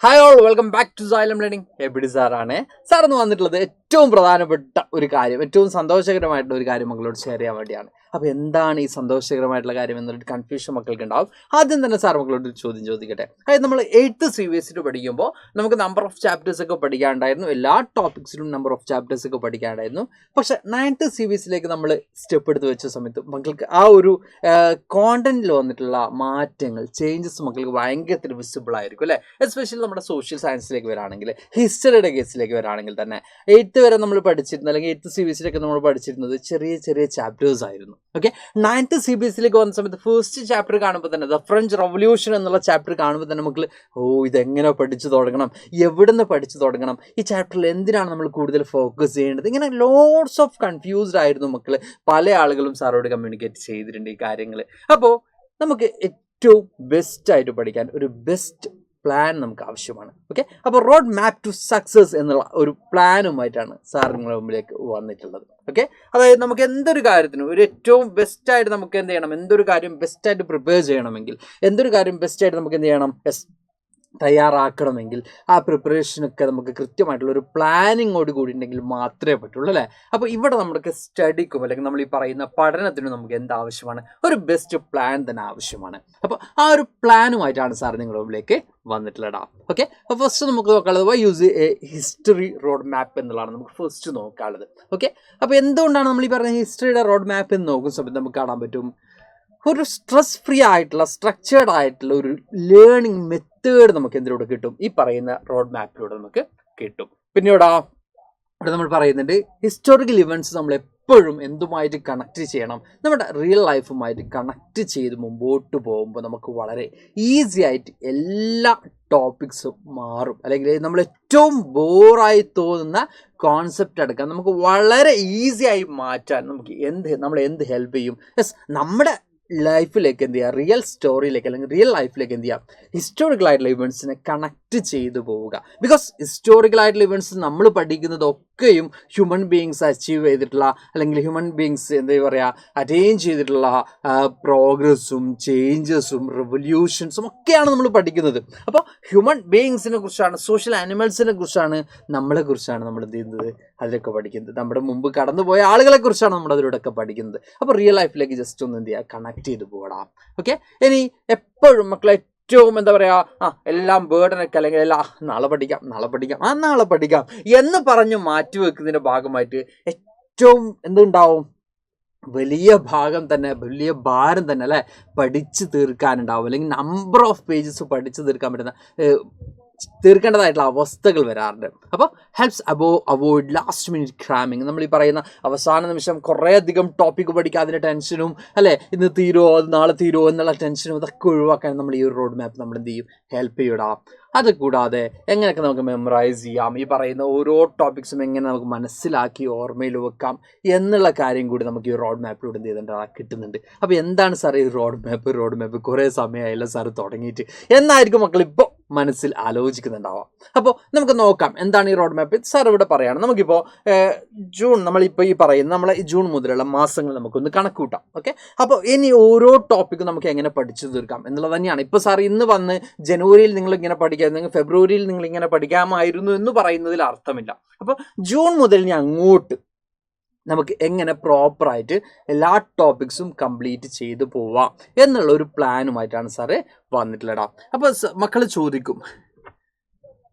Hi all, welcome back to Xylem learning. ABD സാറാണ്. Sir എന്ന് വന്നിട്ടുള്ളത് ഏറ്റവും പ്രധാനപ്പെട്ട ഒരു കാര്യം, ഏറ്റവും സന്തോഷകരമായിട്ടുള്ള ഒരു കാര്യം മക്കളോട് ഷെയർ ചെയ്യാൻ വേണ്ടിയാണ്. അപ്പോൾ എന്താണ് ഈ സന്തോഷകരമായിട്ടുള്ള കാര്യം എന്നുള്ളൊരു കൺഫ്യൂഷൻ മക്കൾക്ക് ഉണ്ടാവും. ആദ്യം തന്നെ സാർ മക്കളോട് ഒരു ചോദ്യം ചോദിക്കട്ടെ. അതായത് നമ്മൾ 8th CBSE പഠിക്കുമ്പോൾ നമുക്ക് നമ്പർ ഓഫ് ചാപ്റ്റേഴ്സ് ഒക്കെ പഠിക്കാനുണ്ടായിരുന്നു, എല്ലാ ടോപ്പിക്സിലും നമ്പർ ഓഫ് ചാപ്റ്റേഴ്സ് ഒക്കെ പഠിക്കാനുണ്ടായിരുന്നു. പക്ഷേ 9th CBSE നമ്മൾ സ്റ്റെപ്പ് എടുത്ത് വെച്ച സമയത്ത് മക്കൾക്ക് ആ ഒരു കോണ്ടന്റിൽ വന്നിട്ടുള്ള മാറ്റങ്ങൾ, ചേഞ്ചസ് മക്കൾക്ക് ഭയങ്കര വിസിബിൾ ആയിരിക്കും അല്ലേ. എസ്പെഷ്യലി നമ്മുടെ സോഷ്യൽ സയൻസിലേക്ക് വരാണെങ്കിൽ, ഹിസ്റ്ററിയുടെ കേസിലേക്ക് വരാണെങ്കിൽ തന്നെ 8th വരെ നമ്മൾ പഠിച്ചിരുന്നത്, അല്ലെങ്കിൽ 8th CBSE നമ്മൾ പഠിച്ചിരുന്നത് ചെറിയ ചെറിയ ചാപ്റ്റേഴ്സ് ആയിരുന്നു. ഓക്കെ, 9th CBSE വന്ന സമയത്ത് ഫസ്റ്റ് ചാപ്റ്റർ കാണുമ്പോൾ തന്നെ, ദ ഫ്രഞ്ച് റവല്യൂഷൻ എന്നുള്ള ചാപ്റ്റർ കാണുമ്പോൾ തന്നെ നമുക്ക് ഇതെങ്ങനെ പഠിച്ചു തുടങ്ങണം, എവിടുന്ന് പഠിച്ചു തുടങ്ങണം, ഈ ചാപ്റ്ററിൽ എന്തിനാണ് നമ്മൾ കൂടുതൽ ഫോക്കസ് ചെയ്യേണ്ടത്, ഇങ്ങനെ ലോട്ട്സ് ഓഫ് കൺഫ്യൂസ്ഡ് ആയിരുന്നു മക്കൾ. പല ആളുകളും സാറോട് കമ്മ്യൂണിക്കേറ്റ് ചെയ്തിട്ടുണ്ട് ഈ കാര്യങ്ങൾ. അപ്പോൾ നമുക്ക് ഏറ്റവും ബെസ്റ്റായിട്ട് പഠിക്കാൻ ഒരു ബെസ്റ്റ് പ്ലാൻ നമുക്ക് ആവശ്യമാണ്. ഓക്കെ, അപ്പോൾ റോഡ് മാപ്പ് ടു സക്സസ് എന്നുള്ള ഒരു പ്ലാനുമായിട്ടാണ് സാർ നിങ്ങളുടെ മുമ്പിലേക്ക് വന്നിട്ടുള്ളത്. ഓക്കെ, അതായത് നമുക്ക് എന്തൊരു കാര്യത്തിനും ഒരു ഏറ്റവും ബെസ്റ്റായിട്ട് നമുക്ക് എന്ത് ചെയ്യണം, എന്തൊരു കാര്യം ബെസ്റ്റായിട്ട് പ്രിപ്പയർ ചെയ്യണമെങ്കിൽ, എന്തൊരു കാര്യം ബെസ്റ്റായിട്ട് നമുക്ക് എന്ത് ചെയ്യണം, തയ്യാറാക്കണമെങ്കിൽ ആ പ്രിപ്പറേഷനൊക്കെ നമുക്ക് കൃത്യമായിട്ടുള്ള ഒരു പ്ലാനിങ്ങോട് കൂടി ഉണ്ടെങ്കിൽ മാത്രമേ പറ്റുള്ളൂ അല്ലേ. അപ്പോൾ ഇവിടെ നമുക്ക് സ്റ്റഡിക്കും അല്ലെങ്കിൽ നമ്മൾ ഈ പറയുന്ന പഠനത്തിനും നമുക്ക് എന്താവശ്യമാണ്, ഒരു ബെസ്റ്റ് പ്ലാൻ തന്നെ ആവശ്യമാണ്. അപ്പോൾ ആ ഒരു പ്ലാനുമായിട്ടാണ് സാർ നിങ്ങളുടെ മുമ്പിലേക്ക് വന്നിട്ടുള്ളതാ. ഓക്കെ, അപ്പോൾ ഫസ്റ്റ് നമുക്ക് നോക്കാനുള്ളത് why use a history road map എന്നുള്ളതാണ് നമുക്ക് ഫസ്റ്റ് നോക്കാനുള്ളത്. ഓക്കെ, അപ്പോൾ എന്തുകൊണ്ടാണ് നമ്മൾ ഈ പറഞ്ഞ ഹിസ്റ്ററിയുടെ റോഡ് മാപ്പ് എന്ന് നോക്കുന്ന സമയത്ത് നമുക്ക് കാണാൻ പറ്റും, ഒരു സ്ട്രെസ് ഫ്രീ ആയിട്ടുള്ള സ്ട്രക്ചേർഡ് ആയിട്ടുള്ള ഒരു ലേണിംഗ് മെത്തേഡ് നമുക്ക് എന്തിലൂടെ കിട്ടും, ഈ പറയുന്ന റോഡ് മാപ്പിലൂടെ നമുക്ക് കിട്ടും. പിന്നെ ഇവിടെ നമ്മൾ പറയുന്നുണ്ട് ഹിസ്റ്റോറിക്കൽ ഇവൻറ്റ്സ് നമ്മൾ എപ്പോഴും എന്തുമായിട്ട് കണക്ട് ചെയ്യണം, നമ്മുടെ റിയൽ ലൈഫുമായിട്ട് കണക്ട് ചെയ്ത് മുമ്പോട്ട് പോകുമ്പോൾ നമുക്ക് വളരെ ഈസി ആയിട്ട് എല്ലാ ടോപ്പിക്സും മാറും. അല്ലെങ്കിൽ നമ്മൾ ഏറ്റവും ബോറായി തോന്നുന്ന കോൺസെപ്റ്റ് അടക്കം നമുക്ക് വളരെ ഈസി ആയി മാറ്റാൻ നമുക്ക് നമ്മളെ എന്ത് ഹെൽപ്പ് ചെയ്യും, നമ്മുടെ ലൈഫിലേക്ക് എന്ത് ചെയ്യുക, റിയൽ സ്റ്റോറിയിലേക്ക് അല്ലെങ്കിൽ റിയൽ ലൈഫിലേക്ക് എന്ത് ചെയ്യുക, ഹിസ്റ്റോറിക്കൽ ആയിട്ടുള്ള ഇവൻറ്റ്സിനെ കണക്ട് ചെയ്തു പോവുക. ബിക്കോസ് ഹിസ്റ്റോറിക്കൽ ആയിട്ടുള്ള ഇവൻറ്റ്സ് നമ്മൾ പഠിക്കുന്നതൊക്കെയും ഹ്യൂമൻ ബീയിങ്സ് അച്ചീവ് ചെയ്തിട്ടുള്ള, അല്ലെങ്കിൽ ഹ്യൂമൻ ബീയിങ്സ് എന്താ പറയുക, അറ്റൈൻ ചെയ്തിട്ടുള്ള പ്രോഗ്രസ്സും ചേഞ്ചസും റെവല്യൂഷൻസും ഒക്കെയാണ് നമ്മൾ പഠിക്കുന്നത്. അപ്പോൾ ഹ്യൂമൻ ബീയിങ്സിനെ കുറിച്ചാണ്, സോഷ്യൽ ആനിമൽസിനെ കുറിച്ചാണ്, നമ്മളെ കുറിച്ചാണ് നമ്മൾ എന്ത് ചെയ്യുന്നത്, അതിലൊക്കെ പഠിക്കുന്നത്. നമ്മുടെ മുമ്പ് കടന്നുപോയ ആളുകളെ കുറിച്ചാണ് നമ്മൾ അതിലൂടെയൊക്കെ പഠിക്കുന്നത്. അപ്പോൾ റിയൽ ലൈഫിലേക്ക് ജസ്റ്റ് ഒന്ന് എന്ത് ചെയ്യുക, കണക്ട് ചെയ്ത് പോകണം. ഓക്കെ, ഇനി എപ്പോഴും മക്കളെ ഏറ്റവും എന്താ പറയുക, എല്ലാം ബേർഡനൊക്കെ അല്ലെങ്കിൽ എല്ലാം നാളെ പഠിക്കാം എന്ന് പറഞ്ഞ് മാറ്റിവെക്കുന്നതിൻ്റെ ഭാഗമായിട്ട് ഏറ്റവും എന്തുണ്ടാവും, വലിയ ഭാരം തന്നെ അല്ലേ പഠിച്ച് തീർക്കാനുണ്ടാവും, അല്ലെങ്കിൽ നമ്പർ ഓഫ് പേജസ് പഠിച്ച് തീർക്കേണ്ടതായിട്ടുള്ള അവസ്ഥകൾ വരാറുണ്ട്. അപ്പോൾ ഹെൽപ്സ് അവോയ്ഡ് ലാസ്റ്റ് മിനിറ്റ് ക്രാമിങ്. നമ്മൾ ഈ പറയുന്ന അവസാന നിമിഷം കുറേയധികം ടോപ്പിക്ക് പഠിക്കുക, അതിൻ്റെ ടെൻഷനും അല്ലേ, ഇന്ന് തീരുമോ നാളെ തീരുമോ എന്നുള്ള ടെൻഷനും ഇതൊക്കെ ഒഴിവാക്കാൻ നമ്മൾ ഈ ഒരു റോഡ് മാപ്പ് നമ്മൾ എന്ത് ചെയ്യും, ഹെൽപ്പ് ചെയ്യിടാം. അത് കൂടാതെ എങ്ങനെയൊക്കെ നമുക്ക് മെമ്മറൈസ് ചെയ്യാം, ഈ പറയുന്ന ഓരോ ടോപ്പിക്സും എങ്ങനെ നമുക്ക് മനസ്സിലാക്കി ഓർമ്മയിൽ വെക്കാം എന്നുള്ള കാര്യം കൂടി നമുക്ക് ഈ റോഡ് മാപ്പിലൂടെ എന്ത് ചെയ്തിട്ടുണ്ട്, കിട്ടുന്നുണ്ട്. അപ്പോൾ എന്താണ് സാർ ഈ റോഡ് മാപ്പ് കുറേ സമയമായില്ല സാർ തുടങ്ങിയിട്ട് എന്നായിരിക്കും മക്കൾ ഇപ്പോൾ മനസ്സിൽ ആലോചിക്കുന്നുണ്ടാവാം. അപ്പോൾ നമുക്ക് നോക്കാം എന്താണ് ഈ റോഡ് മാപ്പ്. സാർ ഇവിടെ പറയുകയാണ്, നമുക്കിപ്പോൾ നമ്മളിപ്പോൾ ഈ പറയുന്ന നമ്മളെ ജൂൺ മുതലുള്ള മാസങ്ങൾ നമുക്കൊന്ന് കണക്ക് കൂട്ടാം. ഓക്കെ, അപ്പോൾ ഇനി ഓരോ ടോപ്പിക്കും നമുക്ക് എങ്ങനെ പഠിച്ചു തീർക്കാം എന്നുള്ളത് തന്നെയാണ്. ഇപ്പോൾ സാർ ഇന്ന് വന്ന് ജനുവരിയിൽ നിങ്ങൾ ഇങ്ങനെ പഠിക്കുക, ഫെബ്രുവരിയിൽ നിങ്ങൾ ഇങ്ങനെ പഠിക്കാമായിരുന്നു എന്ന് പറയുന്നതിൽ അർത്ഥമില്ല. അപ്പോൾ ജൂൺ മുതൽ ഇനി അങ്ങോട്ട് നമുക്ക് എങ്ങനെ പ്രോപ്പറായിട്ട് എല്ലാ ടോപ്പിക്സും കംപ്ലീറ്റ് ചെയ്ത് പോവാം എന്നുള്ള ഒരു പ്ലാനുമായിട്ടാണ് സാറ് വന്നിട്ടുള്ളതാ. അപ്പോൾ മക്കൾ ചോദിക്കും,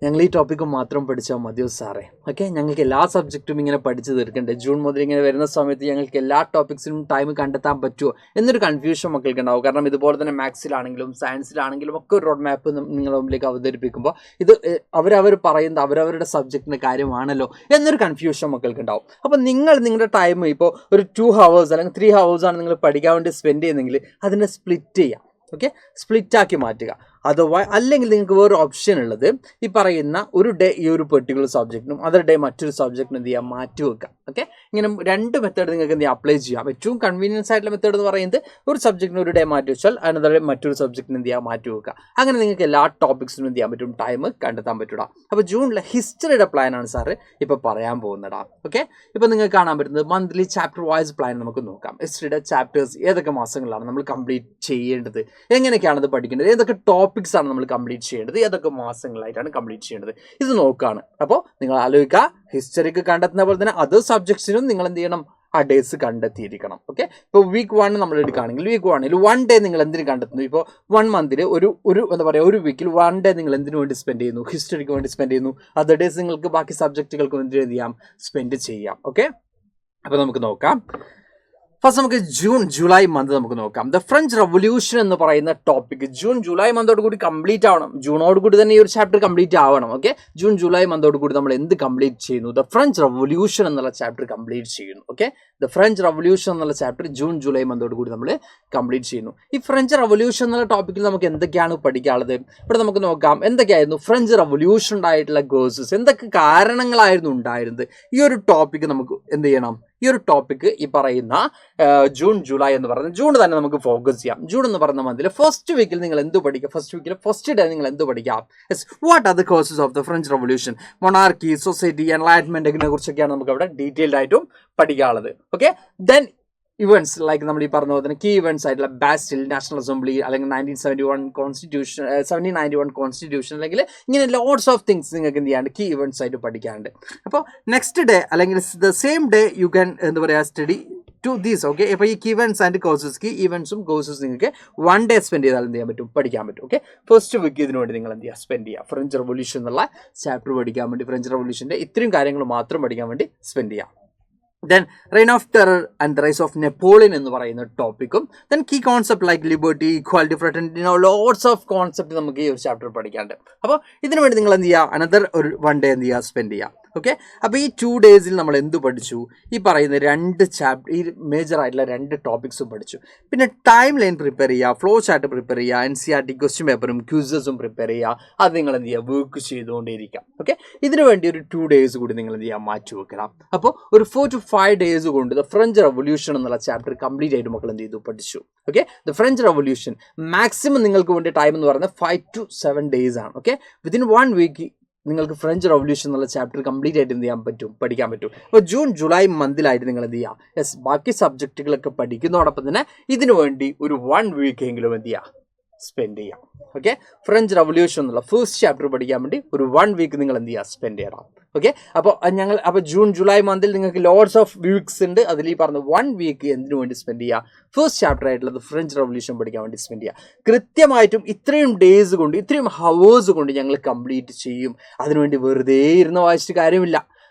ഞങ്ങൾ ഈ ടോപ്പിക്ക് മാത്രം പഠിച്ചാൽ മതിയോ സാറേ? ഓക്കെ, ഞങ്ങൾക്ക് എല്ലാ സബ്ജക്റ്റും ഇങ്ങനെ പഠിച്ചു തീർക്കണ്ടേ, ജൂൺ മുതൽ ഇങ്ങനെ വരുന്ന സമയത്ത് ഞങ്ങൾക്ക് എല്ലാ ടോപ്പിക്സിനും ടൈം കണ്ടെത്താൻ പറ്റുമോ എന്നൊരു കൺഫ്യൂഷൻ മക്കൾക്ക് ഉണ്ടാവും. കാരണം ഇതുപോലെ തന്നെ മാത്സിലാണെങ്കിലും സയൻസിലാണെങ്കിലും ഒക്കെ ഒരു റോഡ് മാപ്പ് നിങ്ങളുടെ മുമ്പിലേക്ക് അവതരിപ്പിക്കുമ്പോൾ ഇത് അവരവർ പറയുന്നത് അവരവരുടെ സബ്ജക്റ്റിൻ്റെ കാര്യമാണല്ലോ എന്നൊരു കൺഫ്യൂഷൻ മക്കൾക്ക് ഉണ്ടാവും. അപ്പോൾ നിങ്ങളുടെ ടൈം ഇപ്പോൾ ഒരു 2 hours അല്ലെങ്കിൽ 3 hours ആണ് നിങ്ങൾ പഠിക്കാൻ വേണ്ടി സ്പെൻഡ് ചെയ്യുന്നതെങ്കിൽ അതിനെ സ്പ്ലിറ്റ് ചെയ്യാം. ഓക്കെ, സ്പ്ലിറ്റാക്കി മാറ്റുക. അഥവാ അല്ലെങ്കിൽ നിങ്ങൾക്ക് വേറൊരു ഓപ്ഷൻ ഉള്ളത്, ഈ പറയുന്ന ഒരു ഡേ ഈ ഒരു പെർട്ടിക്കുലർ സബ്ജക്റ്റിനും അതർ ഡേ മറ്റൊരു സബ്ജക്റ്റിനും എന്ത് ചെയ്യാം, മാറ്റി വെക്കാം. ഓക്കെ, ഇങ്ങനെ 2 മെത്തേഡ് നിങ്ങൾക്ക് എന്ത് ചെയ്യാം, അപ്ലൈ ചെയ്യാം. ഏറ്റവും കൺവീനിയൻസ് ആയിട്ടുള്ള മെത്തേഡ് എന്ന് പറയുന്നത് ഒരു സബ്ജക്റ്റിന് ഒരു ഡേ മാറ്റി വെച്ചാൽ അനദർ ഡേ മറ്റൊരു സബ്ജക്റ്റിന് എന്ത് ചെയ്യാം, മാറ്റി വെക്കുക. അങ്ങനെ നിങ്ങൾക്ക് എല്ലാ ടോപ്പിക്സിനും എന്ത് ചെയ്യാൻ പറ്റും, ടൈം കണ്ടെത്താൻ പറ്റൂടാ. അപ്പോൾ ജൂണിലെ ഹിസ്റ്ററിയുടെ പ്ലാനാണ് സാറ് ഇപ്പോൾ പറയാൻ പോകുന്നതാ. ഓക്കെ, ഇപ്പോൾ നിങ്ങൾക്ക് കാണാൻ പറ്റുന്നത് മന്ത്ലി ചാപ്റ്റർ വൈസ് പ്ലാൻ നമുക്ക് നോക്കാം. ഹിസ്റ്ററിയുടെ ചാപ്റ്റേഴ്സ് ഏതൊക്കെ മാസങ്ങളിലാണ് നമ്മൾ കംപ്ലീറ്റ് ചെയ്യേണ്ടത്, എങ്ങനെയൊക്കെയാണ് അത് പഠിക്കേണ്ടത്, ഏതൊക്കെ ടോപ്പിക്സ് ആണ് നമ്മൾ കംപ്ലീറ്റ് ചെയ്യേണ്ടത്, ഏതൊക്കെ മാസങ്ങളായിട്ടാണ് കംപ്ലീറ്റ് ചെയ്യേണ്ടത്, ഇത് നോക്കുകയാണ്. അപ്പോൾ നിങ്ങൾ ആലോചിക്കുക, ഹിസ്റ്ററിക്ക് കണ്ടെത്തുന്ന പോലെ തന്നെ അതർ സബ്ജക്ട്സിനും നിങ്ങൾ എന്ത് ചെയ്യണം, ആ ഡേയ്സ് കണ്ടെത്തിയിരിക്കണം. ഓക്കെ, ഇപ്പോൾ വീക്ക് 1 നമ്മൾ എടുക്കുകയാണെങ്കിൽ വീക്ക് 1 1 ഡേ നിങ്ങൾ എന്തിനു കണ്ടെത്തുന്നു? ഇപ്പോൾ 1 മന്തിൽ ഒരു എന്താ പറയുക, ഒരു വീക്കിൽ 1 ഡേ നിങ്ങൾ എന്തിനു വേണ്ടി സ്പെൻഡ് ചെയ്യുന്നു, ഹിസ്റ്ററിക്ക് വേണ്ടി സ്പെൻഡ് ചെയ്യുന്നു. അതർ ഡേയ്സ് നിങ്ങൾക്ക് ബാക്കി സബ്ജക്റ്റുകൾക്ക് എന്ത് ചെയ്യാം, സ്പെൻഡ് ചെയ്യാം. ഓക്കെ, അപ്പോൾ നമുക്ക് നോക്കാം. ഫസ്റ്റ് നമുക്ക് ജൂലൈ മന്ത് നമുക്ക് നോക്കാം. ദ ഫ്രഞ്ച് റവല്യൂഷൻ എന്ന് പറയുന്ന ടോപ്പിക് ജൂലൈ മന്തോട് കൂടി കംപ്ലീറ്റ് ആവണം. ജൂണോട് കൂടി തന്നെ ഈ ഒരു ചാപ്റ്റർ കംപ്ലീറ്റ് ആവണം. ഓക്കെ, ജൂലൈ മന്തോട് കൂടി നമ്മൾ എന്ത് കംപ്ലീറ്റ് ചെയ്യുന്നു? ദ ഫ്രഞ്ച് റവല്യൂഷൻ എന്നുള്ള ചാപ്റ്റർ കംപ്ലീറ്റ് ചെയ്യുന്നു. ഓക്കെ, ദ ഫ്രഞ്ച് റവല്യൂഷൻ എന്നുള്ള ചാപ്റ്റർ ജൂലൈ മന്തോട് കൂടി നമ്മൾ കംപ്ലീറ്റ് ചെയ്യുന്നു. ഈ ഫ്രഞ്ച് റവല്യൂഷൻ എന്നുള്ള ടോപ്പിക്കിൽ നമുക്ക് എന്തൊക്കെയാണ് പഠിക്കാനുള്ളത്? ഇവിടെ നമുക്ക് നോക്കാം എന്തൊക്കെയായിരുന്നു ഫ്രഞ്ച് റവല്യൂഷൻ ഉണ്ടായിട്ടുള്ള കോസസ്, എന്തൊക്കെ കാരണങ്ങളായിരുന്നു ഉണ്ടായിരുന്നത്. ഈ ഒരു ടോപ്പിക്ക് നമുക്ക് എന്ത് ചെയ്യണം, ഈ ഒരു ടോപ്പിക്ക് ഈ പറയുന്ന ജൂലൈ എന്ന് പറയുന്നത് ജൂൺ തന്നെ നമുക്ക് ഫോക്കസ് ചെയ്യാം. ജൂൺ എന്ന് പറയുന്ന മന്തിൽ ഫസ്റ്റ് വീക്കിൽ നിങ്ങൾ എന്ത് പഠിക്കുക, ഫസ്റ്റ് വീക്കിൽ ഫസ്റ്റ് ഡേ നിങ്ങൾ എന്ത് പഠിക്കാം? What are the causes of the French revolution, monarchy, society, enlightenment, ഇതിനെ കുറിച്ചൊക്കെയാണ് നമുക്ക് അവിടെ ഡീറ്റെയിൽഡ് ആയിട്ടും പഠിക്കാനുള്ളത്. ഓക്കെ, ദെൻ ഇവൻറ്റ്സ് ലൈക്ക് നമ്മൾ ഈ പറഞ്ഞ പോലെ തന്നെ കീ ഇവൻറ്റ്സ് ആയിട്ടുള്ള ബാസ്റ്റിൽ, നാഷണൽ അസംബ്ലി, അല്ലെങ്കിൽ 1791 കോൺസ്റ്റിറ്റ്യൂഷൻ, 1791 കോൺസ്റ്റിറ്റ്യൂഷൻ, അല്ലെങ്കിൽ ഇങ്ങനെ ലോട്ട്സ് ഓഫ് തിങ്സ് നിങ്ങൾക്ക് എന്ത് ചെയ്യാണ്ട് കീ ഇവൻറ്റ്സ് ആയിട്ട് പഠിക്കാനുണ്ട്. അപ്പോൾ നെക്സ്റ്റ് ഡേ അല്ലെങ്കിൽ the same day you can എന്താ പറയുക സ്റ്റഡി ടു ദീസ്. ഓക്കെ, ഇപ്പോൾ ഈ key events and courses, key ഇവൻറ്റ്സും കോഴ്സസ് നിങ്ങൾക്ക് 1 ഡേ സ്പെൻഡ് ചെയ്താൽ എന്ത് ചെയ്യാൻ പറ്റും, പഠിക്കാൻ പറ്റും. ഓക്കെ, ഫസ്റ്റ് വീക്ക് ഇതിനു വേണ്ടി നിങ്ങൾ എന്ത് ചെയ്യുക, സ്പെൻഡ് ചെയ്യുക. ഫ്രഞ്ച് റവല്യൂഷൻ എന്നുള്ള ചാപ്റ്റർ പഠിക്കാൻ വേണ്ടി, ഫ്രഞ്ച് റവല്യൂഷൻ്റെ ഇത്രയും കാര്യങ്ങൾ മാത്രം പഠിക്കാൻ വേണ്ടി സ്പെൻഡ് ചെയ്യാം. Then reign of terror and the rise of Napoleon എന്ന് പറയുന്ന ടോപ്പിക്കും, then key concept like liberty, equality, fraternity, lots of concept നമുക്ക് ഈ ഒരു ചാപ്റ്റർ പഠിക്കാനുണ്ട്. അപ്പോൾ ഇതിനു വേണ്ടി നിങ്ങൾ എന്ത് ചെയ്യുക, അനദർ ഒരു 1 ഡേ എന്ത് ചെയ്യുക, സ്പെൻഡ് ചെയ്യുക. ഓക്കെ, അപ്പോൾ ഈ 2 ഡേയ്സിൽ നമ്മൾ എന്ത് പഠിച്ചു? ഈ പറയുന്ന 2 ചാപ്റ്റർ, ഈ മേജർ ആയിട്ടുള്ള 2 ടോപ്പിക്സും പഠിച്ചു. പിന്നെ ടൈം ലൈൻ പ്രിപ്പയർ ചെയ്യുക, ഫ്ലോ ചാർട്ട് പ്രിപ്പയർ ചെയ്യുക, NCERT ക്വസ്റ്റ്യൻ പേപ്പറും ക്യൂസസും പ്രിപ്പയർ ചെയ്യുക. അത് നിങ്ങൾ എന്ത് ചെയ്യുക, വർക്ക് ചെയ്തുകൊണ്ടേയിരിക്കാം. ഓക്കെ, ഇതിനു വേണ്ടി ഒരു 2 ഡേയ്സ് കൂടി നിങ്ങൾ എന്ത് ചെയ്യുക, മാറ്റി വെക്കണം. അപ്പോൾ ഒരു 4 to 5 ഡേയ്സ് കൊണ്ട് ദ ഫ്രഞ്ച് റവല്യൂഷൻ എന്നുള്ള ചാപ്റ്റർ കംപ്ലീറ്റ് ആയിട്ട് മക്കൾ എന്ത് ചെയ്തു, പഠിച്ചു. Okay, the French revolution maximum നിങ്ങൾക്ക് വേണ്ടി ടൈം എന്ന് പറയുന്നത് 5 to 7 ഡേയ്സ് ആണ്. ഓക്കെ, വിതിൻ 1 വീക്ക് നിങ്ങൾക്ക് ഫ്രഞ്ച് റവല്യൂഷൻ എന്നുള്ള ചാപ്റ്റർ കംപ്ലീറ്റ് ആയിട്ട് എന്ത് ചെയ്യാൻ പറ്റും, പഠിക്കാൻ പറ്റും. അപ്പോൾ ജൂലൈ മന്തിലായിട്ട് നിങ്ങൾ എന്ത് ചെയ്യുക, ബാക്കി സബ്ജക്റ്റുകളൊക്കെ പഠിക്കുന്നതോടൊപ്പം തന്നെ ഇതിനു വേണ്ടി ഒരു 1 വീക്കെങ്കിലും എന്ത് ചെയ്യുക, സ്പെൻഡ് ചെയ്യാം. ഓക്കെ, ഫ്രഞ്ച് റവല്യൂഷൻ എന്നുള്ള ഫസ്റ്റ് ചാപ്റ്റർ പഠിക്കാൻ വേണ്ടി ഒരു 1 വീക്ക് നിങ്ങൾ എന്ത് ചെയ്യുക, സ്പെൻഡ് ചെയ്യണം. ഓക്കെ, അപ്പോൾ ജൂലൈ മന്തിൽ നിങ്ങൾക്ക് ലോട്ട്സ് ഓഫ് വീക്സ് ഉണ്ട്. അതിൽ ഈ പറഞ്ഞ 1 വീക്ക് എന്തിനു വേണ്ടി സ്പെൻഡ് ചെയ്യുക, ഫസ്റ്റ് ചാപ്റ്റർ ആയിട്ടുള്ളത് ഫ്രഞ്ച് റവല്യൂഷൻ പഠിക്കാൻ വേണ്ടി സ്പെൻഡ് ചെയ്യുക. കൃത്യമായിട്ടും ഇത്രയും ഡേയ്സ് കൊണ്ട്, ഇത്രയും ഹവേഴ്സ് കൊണ്ട് ഞങ്ങൾ കംപ്ലീറ്റ് ചെയ്യും. അതിനുവേണ്ടി വെറുതെ ഇരുന്ന് വായിച്ചിട്ട് കാര്യമില്ല.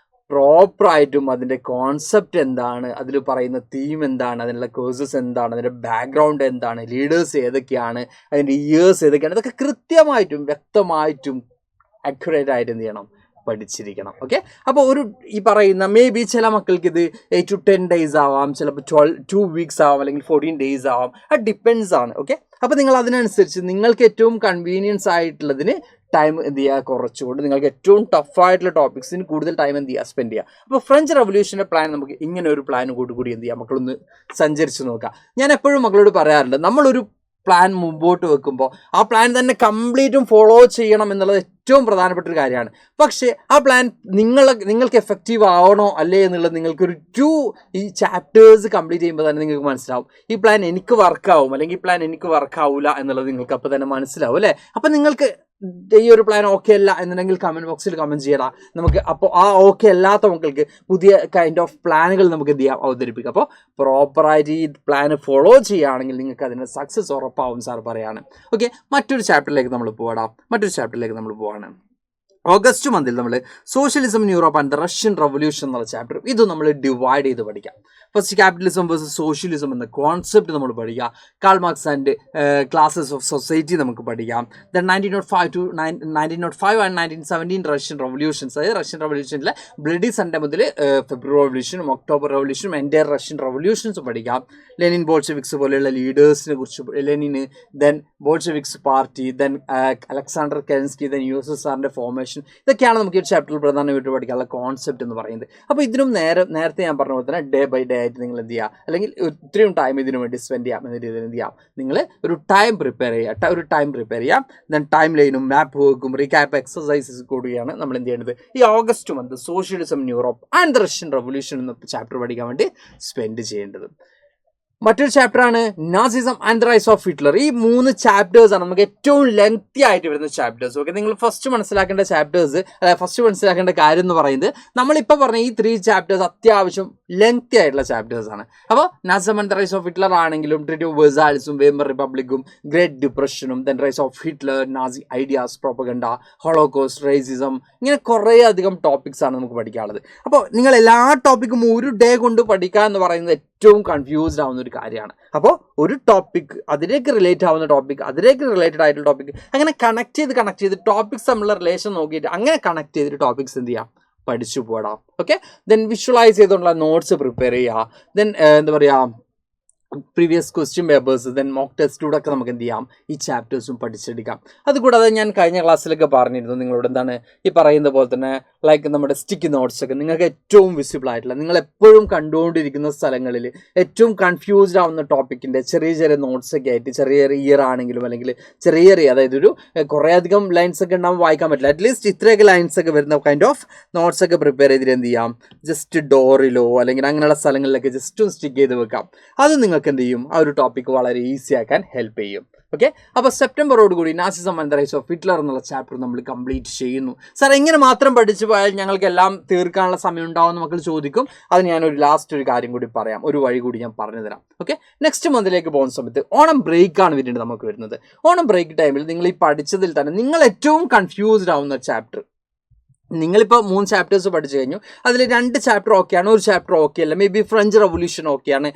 പ്രോപ്പറായിട്ടും അതിൻ്റെ കോൺസെപ്റ്റ് എന്താണ്, അതിൽ പറയുന്ന തീം എന്താണ്, അതിനുള്ള കോഴ്സസ് എന്താണ്, അതിൻ്റെ ബാക്ക്ഗ്രൗണ്ട് എന്താണ്, ലീഡേഴ്സ് ഏതൊക്കെയാണ്, അതിൻ്റെ ഇയേഴ്സ് ഏതൊക്കെയാണ്, ഇതൊക്കെ കൃത്യമായിട്ടും വ്യക്തമായിട്ടും അക്യുറേറ്റ് ആയിട്ട് എന്ത് ചെയ്യണം, പഠിച്ചിരിക്കണം. ഓക്കെ, അപ്പോൾ ഒരു ഈ പറയുന്ന മേ ബി ചില മക്കൾക്ക് ഇത് 8 to 10 ഡേയ്സ് ആവാം, ചിലപ്പോൾ 2 വീക്സ് ആവാം, അല്ലെങ്കിൽ 14 ഡേയ്സ് ആവാം. അത് ഡിപ്പെൻഡ്സ് ആണ്. ഓക്കെ, അപ്പോൾ നിങ്ങൾ അതിനനുസരിച്ച് നിങ്ങൾക്ക് ഏറ്റവും കൺവീനിയൻസ് ആയിട്ടുള്ളതിന് ടൈം എന്ത് ചെയ്യുക, കുറച്ചുകൊണ്ട് നിങ്ങൾക്ക് ഏറ്റവും ടഫായിട്ടുള്ള ടോപ്പിക്സിന് കൂടുതൽ ടൈം എന്ത് ചെയ്യുക, സ്പെൻഡ് ചെയ്യുക. അപ്പോൾ ഫ്രഞ്ച് റവല്യൂഷൻ്റെ പ്ലാൻ നമുക്ക് ഇങ്ങനെ ഒരു പ്ലാൻ കൂടി എന്ത് ചെയ്യുക, മക്കളൊന്ന് സഞ്ചരിച്ച് നോക്കുക. ഞാൻ എപ്പോഴും മക്കളോട് പറയാറുണ്ട്, നമ്മളൊരു പ്ലാൻ മുമ്പോട്ട് വെക്കുമ്പോൾ ആ പ്ലാൻ തന്നെ കംപ്ലീറ്റും ഫോളോ ചെയ്യണം എന്നുള്ളത് ഏറ്റവും പ്രധാനപ്പെട്ട ഒരു കാര്യമാണ്. പക്ഷേ ആ പ്ലാൻ നിങ്ങൾക്ക് എഫക്റ്റീവ് ആവണോ അല്ലേ എന്നുള്ളത് നിങ്ങൾക്കൊരു 2 ഈ ചാപ്റ്റേഴ്സ് കംപ്ലീറ്റ് ചെയ്യുമ്പോൾ തന്നെ നിങ്ങൾക്ക് മനസ്സിലാവും. ഈ പ്ലാൻ എനിക്ക് വർക്കാവും അല്ലെങ്കിൽ ഈ പ്ലാൻ എനിക്ക് വർക്കാവില്ല എന്നുള്ളത് നിങ്ങൾക്ക് അപ്പോൾ തന്നെ മനസ്സിലാവും അല്ലേ. അപ്പം നിങ്ങൾക്ക് ഈ ഒരു പ്ലാൻ ഓക്കെ അല്ല എന്നുണ്ടെങ്കിൽ കമൻറ്റ് ബോക്സിൽ കമൻറ്റ് ചെയ്യണം. നമുക്ക് അപ്പോൾ ആ ഓക്കെ അല്ലാത്ത മക്കൾക്ക് പുതിയ കൈൻഡ് ഓഫ് പ്ലാനുകൾ നമുക്ക് എന്ത് ചെയ്യാം, അവതരിപ്പിക്കാം. അപ്പോൾ പ്രോപ്പറായിട്ട് ഈ പ്ലാൻ ഫോളോ ചെയ്യുകയാണെങ്കിൽ നിങ്ങൾക്ക് അതിന് സക്സസ് ഉറപ്പാവും സാർ പറയാണ്. ഓക്കെ, മറ്റൊരു ചാപ്റ്ററിലേക്ക് നമ്മൾ പോവാണ്. ഓഗസ്റ്റ് മന്തിൽ നമ്മൾ socialism in Europe and the Russian revolution എന്നുള്ള ചാപ്റ്റർ ഇത് നമ്മൾ ഡിവൈഡ് ചെയ്ത് പഠിക്കാം. ഫസ്റ്റ് ക്യാപിറ്റലിസം വേഴ്സസ് സോഷ്യലിസം എന്ന കോൺസെപ്റ്റ് നമ്മൾ പഠിക്കാം. Karl Marx and classes of society നമുക്ക് പഠിക്കാം. ദെൻ 1905 ആൻഡ് 1917 റഷ്യൻ റവല്യൂഷൻസ്, അതായത് റഷ്യൻ റവല്യൂഷനിലെ ബ്ലഡി സൺഡേ മുതൽ ഫെബ്രുവരി റവല്യൂഷനും ഒക്ടോബർ റവല്യൂഷനും എൻ്റയർ റഷ്യൻ റവല്യൂഷൻസ് പഠിക്കാം. ലെനിൻ ബോൾഷെവിക്സ് പോലെയുള്ള ലീഡേഴ്സിനെ കുറിച്ച്, ലെനിന്, then Bolsheviks party, then Alexander Kerensky, then USSRൻ്റെ ഫോർമേഷൻ, റവല്യൂഷൻ, ഇതൊക്കെയാണ് നമുക്ക് ഈ ഒരു ചാപ്റ്ററിൽ പ്രധാനമായിട്ട് പഠിക്കാനുള്ള കോൺസെപ്റ്റ് എന്ന് പറയുന്നത്. അപ്പോൾ ഇതിനും നേരത്തെ ഞാൻ പറഞ്ഞ പോലെ തന്നെ ഡേ ബൈ ഡേ ആയിട്ട് നിങ്ങൾ എന്ത് ചെയ്യുക, അല്ലെങ്കിൽ ഇത്രയും ടൈം ഇതിനു വേണ്ടി സ്പെൻഡ് ചെയ്യാം എന്ന രീതിയിൽ എന്ത് ചെയ്യാം, നിങ്ങൾ ഒരു ടൈം പ്രിപ്പയർ ചെയ്യാം. ദെൻ ടൈം ലൈനും മാപ്പ് വർക്കും റീക്യാപ്പ് എക്സസൈസസ് കൂടിയാണ് നമ്മൾ എന്ത് ചെയ്യേണ്ടത് ഈ August month socialism in Europe and the Russian revolution എന്ന ചാപ്റ്റർ പഠിക്കാൻ വേണ്ടി സ്പെൻഡ് ചെയ്യേണ്ടത്. മറ്റൊരു ചാപ്റ്ററാണ് Nazism and the rise of Hitler. ഈ 3 ചാപ്റ്റേഴ്സാണ് നമുക്ക് ഏറ്റവും ലെങ്തി ആയിട്ട് വരുന്ന ചാപ്റ്റേഴ്സ്. ഓക്കെ, നിങ്ങൾ ഫസ്റ്റ് മനസ്സിലാക്കേണ്ട കാര്യം എന്ന് പറയുന്നത് നമ്മളിപ്പോൾ പറഞ്ഞ ഈ 3 ചാപ്റ്റേഴ്സ് അത്യാവശ്യം ലെങ്തി ആയിട്ടുള്ള ചാപ്റ്റേഴ്സ് ആണ്. അപ്പോൾ Nazism and the rise of Hitler ആണെങ്കിലും ട്രീറ്റി ഓഫ് വെർസായിൽസും വെയ്മർ റിപ്പബ്ലിക്കും ഗ്രേറ്റ് ഡിപ്രഷനും then rise of Hitler, Nazi ideas, propaganda, holocaust, racism, ഇങ്ങനെ കുറേ അധികം ടോപ്പിക്സ് ആണ് നമുക്ക് പഠിക്കാനുള്ളത്. അപ്പോൾ നിങ്ങൾ എല്ലാ ടോപ്പിക്കും ഒരു ഡേ കൊണ്ട് പഠിക്കുക എന്ന് പറയുന്നത് ഏറ്റവും കൺഫ്യൂസ്ഡ് ആവുന്ന ഒരു കാര്യമാണ്. അപ്പോൾ ഒരു ടോപ്പിക്, അതിലേക്ക് റിലേറ്റ് ആവുന്ന ടോപ്പിക്, അതിലേക്ക് റിലേറ്റഡ് ആയിട്ടുള്ള ടോപ്പിക്, അങ്ങനെ കണക്ട് ചെയ്ത് ടോപ്പിക്സ് തമ്മിലുള്ള റിലേഷൻ നോക്കിയിട്ട് അങ്ങനെ കണക്ട് ചെയ്തിട്ട് ടോപ്പിക്സ് എന്ത് ചെയ്യാം, പഠിച്ചു പോടാം. ഓക്കെ, ദെൻ വിഷ്വലൈസ് ചെയ്തുകൊണ്ടുള്ള നോട്ട്സ് പ്രിപ്പയർ ചെയ്യുക. ദെൻ എന്താ പറയുക, previous question papers, then mock ടെസ്റ്റിലൂടെ ഒക്കെ നമുക്ക് എന്ത് ചെയ്യാം, ഈ ചാപ്റ്റേഴ്സും പഠിച്ചെടുക്കാം. അതുകൂടാതെ ഞാൻ കഴിഞ്ഞ ക്ലാസ്സിലൊക്കെ പറഞ്ഞിരുന്നു നിങ്ങളോട് എന്താണ് ഈ പറയുന്ന പോലെ തന്നെ ലൈക്ക് നമ്മുടെ സ്റ്റിക്കി നോട്ട്സ് ഒക്കെ നിങ്ങൾക്ക് ഏറ്റവും വിസിബിൾ ആയിട്ടുള്ള, നിങ്ങൾ എപ്പോഴും കണ്ടുകൊണ്ടിരിക്കുന്ന സ്ഥലങ്ങളിൽ ഏറ്റവും കൺഫ്യൂസ്ഡ് ആവുന്ന ടോപ്പിക്കിൻ്റെ ചെറിയ നോട്ട്സ് ഒക്കെ ആയിട്ട് ചെറിയ ഇയർ ആണെങ്കിലും അല്ലെങ്കിൽ ചെറിയ അതായത് ഒരു കുറേ അധികം ലൈൻസ് ഒക്കെ ഉണ്ടാകുമ്പോൾ വായിക്കാൻ പറ്റില്ല, അറ്റ്ലീസ്റ്റ് ഇത്രയൊക്കെ ലൈൻസ് ഒക്കെ വരുന്ന കൈൻഡ് ഓഫ് നോട്ട്സ് ഒക്കെ പ്രിപ്പയർ ചെയ്തിട്ട് എന്ത് ചെയ്യാം, ജസ്റ്റ് ഡോറിലോ അല്ലെങ്കിൽ അങ്ങനെയുള്ള സ്ഥലങ്ങളിലൊക്കെ ജസ്റ്റ് ഒന്ന് സ്റ്റിക്ക് ചെയ്ത് വെക്കാം. അത് നിങ്ങൾക്ക് എന്ത് ചെയ്യും, ആ ഒരു ടോപ്പിക്ക് വളരെ ഈസി ആക്കാൻ ഹെൽപ്പ് ചെയ്യും. ഓക്കെ, അപ്പോൾ സെപ്റ്റംബറോടുകൂടി Nazism and the rise of Hitler എന്നുള്ള ചാപ്റ്റർ നമ്മൾ കംപ്ലീറ്റ് ചെയ്യുന്നു. സാർ എങ്ങനെ മാത്രം പഠിച്ചു പോയാൽ ഞങ്ങൾക്ക് എല്ലാം തീർക്കാനുള്ള സമയം ഉണ്ടാവുമെന്ന് മക്കൾ ചോദിക്കും. അത് ഞാനൊരു ലാസ്റ്റ് ഒരു കാര്യം കൂടി പറയാം, ഒരു വഴി കൂടി ഞാൻ പറഞ്ഞു തരാം. ഓക്കെ, നെക്സ്റ്റ് മന്തിലേക്ക് പോകുന്ന സമയത്ത് ഓണം ബ്രേക്കാണ് പിന്നീട് നമുക്ക് വരുന്നത്. ഓണം ബ്രേക്ക് ടൈമിൽ നിങ്ങൾ ഈ പഠിച്ചതിൽ തന്നെ നിങ്ങൾ ഏറ്റവും കൺഫ്യൂസ്ഡ് ആവുന്ന ചാപ്റ്റർ, നിങ്ങളിപ്പോൾ 3 ചാപ്റ്റേഴ്സ് പഠിച്ചു കഴിഞ്ഞു, അതിൽ 2 ചാപ്റ്റർ ഓക്കെയാണ്, ഒരു ചാപ്റ്റർ ഓക്കെ അല്ല, മേ ബി ഫ്രഞ്ച് റവല്യൂഷൻ ഓക്കെയാണ്,